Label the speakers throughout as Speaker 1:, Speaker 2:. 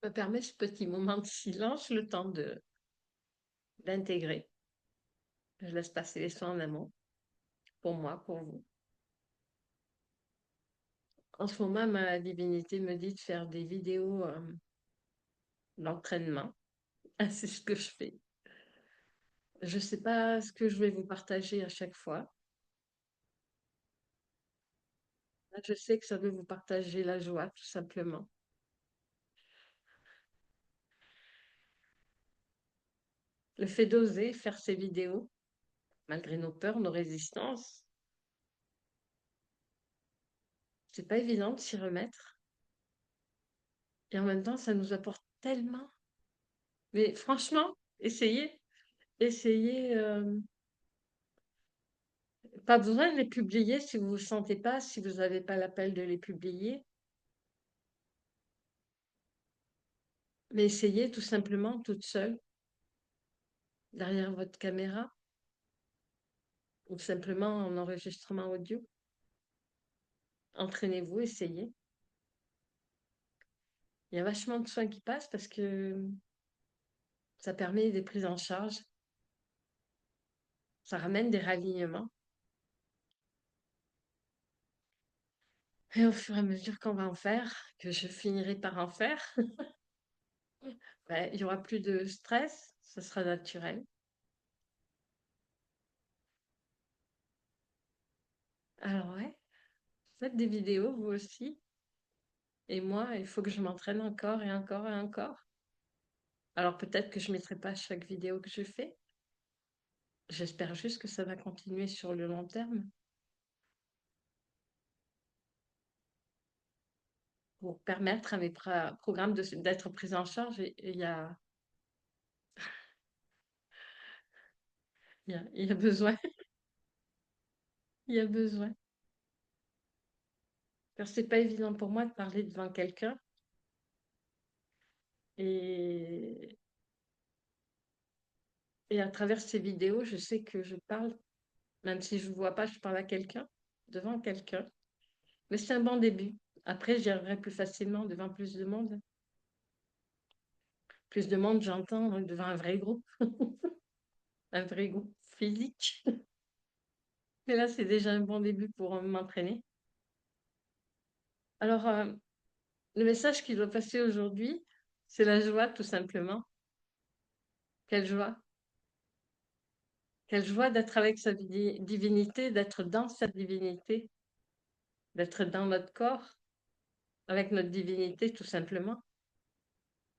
Speaker 1: Me permet ce petit moment de silence, le temps d'intégrer. Je laisse passer les soins en amont, pour moi, pour vous. En ce moment, ma divinité me dit de faire des vidéos d'entraînement. C'est ce que je fais. Je ne sais pas ce que je vais vous partager à chaque fois. Je sais que ça veut vous partager la joie, tout simplement. Le fait d'oser faire ces vidéos, malgré nos peurs, nos résistances, c'est pas évident de s'y remettre. Et en même temps, ça nous apporte tellement. Mais franchement, essayez, essayez. Pas besoin de les publier si vous ne vous sentez pas, si vous n'avez pas l'appel de les publier. Mais essayez tout simplement toute seule, derrière votre caméra, ou simplement en enregistrement audio. Entraînez-vous, essayez. Il y a vachement de soins qui passent parce que ça permet des prises en charge, ça ramène des ralignements. Et au fur et à mesure qu'on va en faire, que je finirai par en faire, ben, il n'y aura plus de stress, ce sera naturel. Alors ouais, faites des vidéos vous aussi. Et moi, il faut que je m'entraîne encore et encore et encore. Alors peut-être que je ne mettrai pas chaque vidéo que je fais. J'espère juste que ça va continuer sur le long terme pour permettre à mes programmes d'être pris en charge. Et il y a besoin, il y a besoin. Car c'est pas évident pour moi de parler devant quelqu'un et, et à travers ces vidéos, je sais que je parle, même si je ne vois pas, je parle à quelqu'un, devant quelqu'un. Mais c'est un bon début. Après, j'y arriverai plus facilement devant plus de monde. Plus de monde, j'entends, devant un vrai groupe physique. Mais là, c'est déjà un bon début pour m'entraîner. Alors, le message qui doit passer aujourd'hui, c'est la joie, tout simplement. Quelle joie! Quelle joie d'être avec sa divinité, d'être dans sa divinité, d'être dans notre corps, avec notre divinité, tout simplement.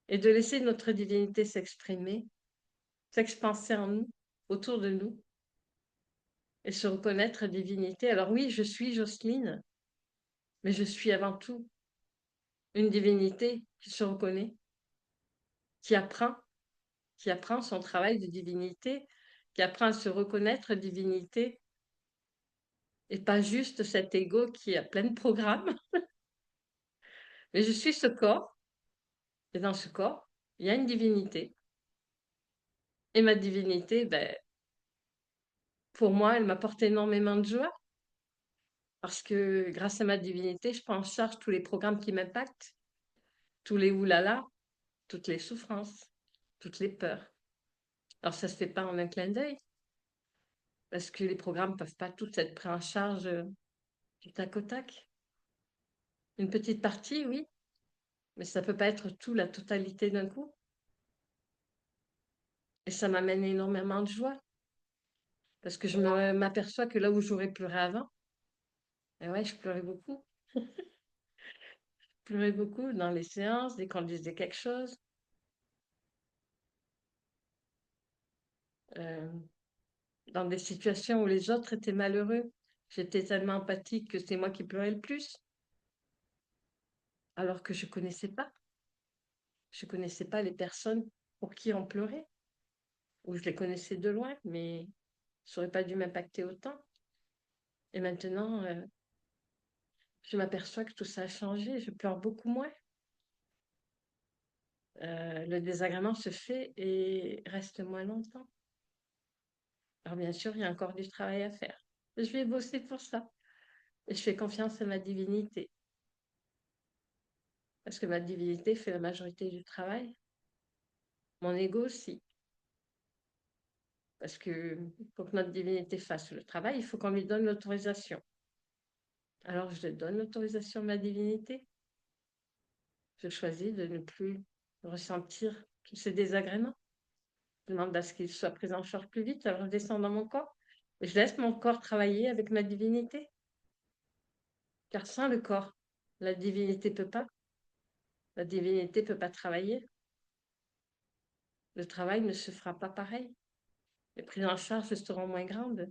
Speaker 1: Et de laisser notre divinité s'exprimer, s'expanser en nous, autour de nous, et se reconnaître divinité. Alors oui, je suis Jocelyne, mais je suis avant tout une divinité qui se reconnaît, qui apprend, qui apprend son travail de divinité, qui apprend à se reconnaître divinité, et pas juste cet ego qui a plein de programmes. Mais je suis ce corps, et dans ce corps, il y a une divinité. Et ma divinité, ben, pour moi, elle m'apporte énormément de joie, parce que grâce à ma divinité, je prends en charge tous les programmes qui m'impactent, tous les oulala, toutes les souffrances, toutes les peurs. Alors ça ne se fait pas en un clin d'œil, parce que les programmes ne peuvent pas tous être pris en charge du tac au tac. Une petite partie, oui, mais ça ne peut pas être tout, la totalité d'un coup. Et ça m'amène énormément de joie, parce que je m'aperçois que là où j'aurais pleuré avant, et ouais, je pleurais beaucoup. Je pleurais beaucoup dans les séances, dès qu'on disait quelque chose, euh, dans des situations où les autres étaient malheureux. J'étais tellement empathique que c'est moi qui pleurais le plus, alors que je ne connaissais pas. Je ne connaissais pas les personnes pour qui on pleurait, ou je les connaissais de loin, mais ça n'aurait pas dû m'impacter autant. Et maintenant, je m'aperçois que tout ça a changé, je pleure beaucoup moins. Le désagrément se fait et reste moins longtemps. Alors bien sûr, il y a encore du travail à faire. Je vais bosser pour ça. Et je fais confiance à ma divinité. Parce que ma divinité fait la majorité du travail. Mon ego aussi. Parce que pour que notre divinité fasse le travail, il faut qu'on lui donne l'autorisation. Alors je donne l'autorisation à ma divinité. Je choisis de ne plus ressentir tous ces désagréments. Je demande à ce qu'il soit pris en charge plus vite. Alors je descends dans mon corps. Et je laisse mon corps travailler avec ma divinité. Car sans le corps, la divinité ne peut pas. La divinité ne peut pas travailler. Le travail ne se fera pas pareil. Les prises en charge seront moins grandes.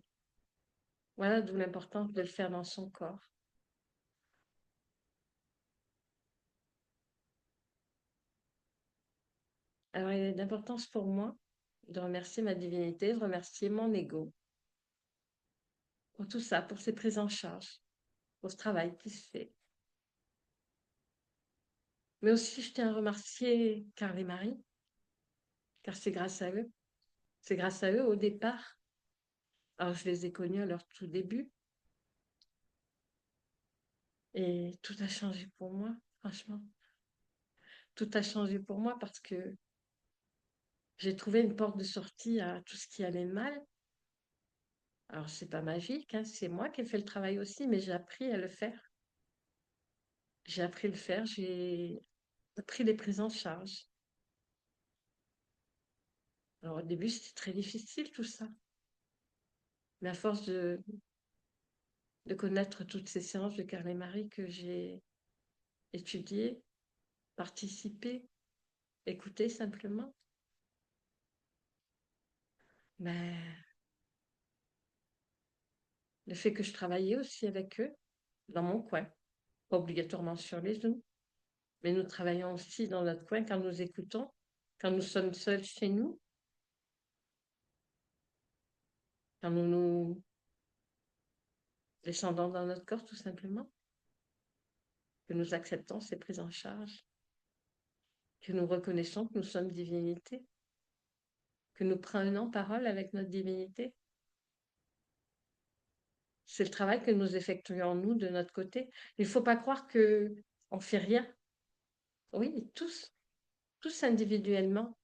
Speaker 1: Voilà d'où l'importance de le faire dans son corps. Alors, il est d'importance pour moi de remercier ma divinité, de remercier mon ego pour tout ça, pour ces prises en charge, pour ce travail qui se fait. Mais aussi, je tiens à remercier Karl et Marie, car c'est grâce à eux. C'est grâce à eux au départ. Alors, je les ai connus à leur tout début. Et tout a changé pour moi, franchement. Tout a changé pour moi parce que j'ai trouvé une porte de sortie à tout ce qui allait mal. Alors, c'est pas magique, hein, c'est moi qui ai fait le travail aussi, mais j'ai appris à le faire. J'ai appris à le faire, j'ai appris les prises en charge. Alors, au début, c'était très difficile tout ça. Mais à force de connaître toutes ces séances de Carl et Marie que j'ai étudiées, participées, écoutées simplement, ben, le fait que je travaillais aussi avec eux, dans mon coin, pas obligatoirement sur les Zooms, mais nous travaillons aussi dans notre coin quand nous écoutons, quand nous sommes seuls chez nous, quand nous nous descendons dans notre corps tout simplement, que nous acceptons ces prises en charge, que nous reconnaissons que nous sommes divinité, que nous prenons parole avec notre divinité. C'est le travail que nous effectuons nous de notre côté. Il ne faut pas croire qu'on ne fait rien. Oui, tous individuellement,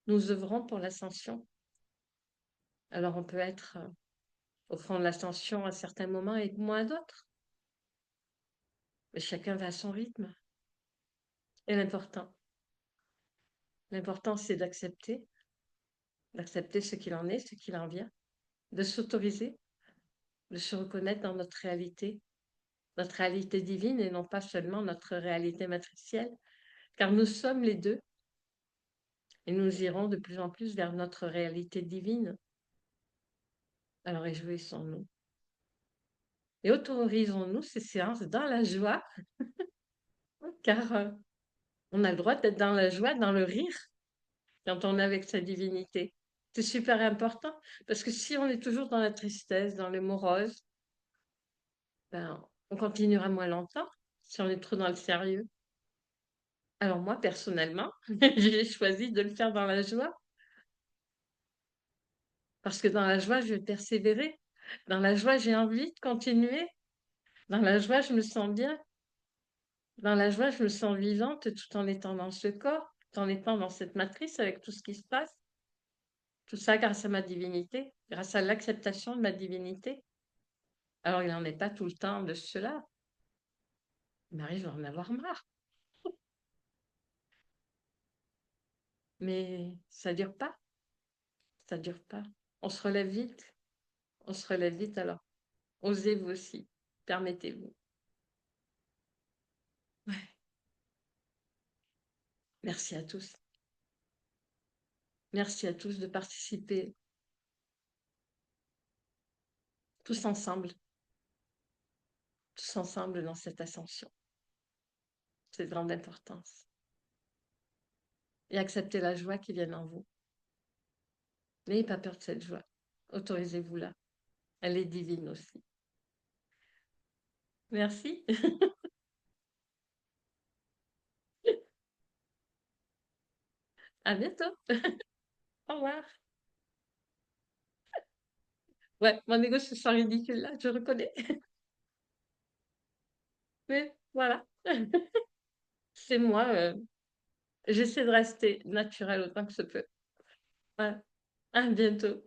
Speaker 1: nous œuvrons pour l'ascension. Alors on peut être au front de l'ascension à certains moments et moins à d'autres, mais chacun va à son rythme. Et l'important c'est d'accepter ce qu'il en est, ce qu'il en vient, de s'autoriser, de se reconnaître dans notre réalité divine et non pas seulement notre réalité matricielle, car nous sommes les deux et nous irons de plus en plus vers notre réalité divine. Alors réjouissons-nous et autorisons-nous ces séances dans la joie, car on a le droit d'être dans la joie, dans le rire, quand on est avec sa divinité. C'est super important, parce que si on est toujours dans la tristesse, dans le morose, ben, on continuera moins longtemps si on est trop dans le sérieux. Alors moi, personnellement, j'ai choisi de le faire dans la joie, parce que dans la joie, je vais persévérer. Dans la joie, j'ai envie de continuer. Dans la joie, je me sens bien. Dans la joie, je me sens vivante tout en étant dans ce corps, tout en étant dans cette matrice avec tout ce qui se passe. Tout ça grâce à ma divinité, grâce à l'acceptation de ma divinité. Alors, il n'en est pas tout le temps de cela. Il m'arrive d'en avoir marre. Mais ça dure pas. Ça dure pas. On se relève vite. On se relève vite alors. Osez vous aussi. Permettez-vous. Ouais. Merci à tous. Merci à tous de participer tous ensemble dans cette ascension. C'est de grande importance. Et acceptez la joie qui vient en vous. N'ayez pas peur de cette joie. Autorisez-vous-la. Elle est divine aussi. Merci. À bientôt. Au revoir. Ouais, mon ego se sent ridicule là, je reconnais. Mais voilà. c'est moi. J'essaie de rester naturelle autant que je peux. Ouais. À bientôt.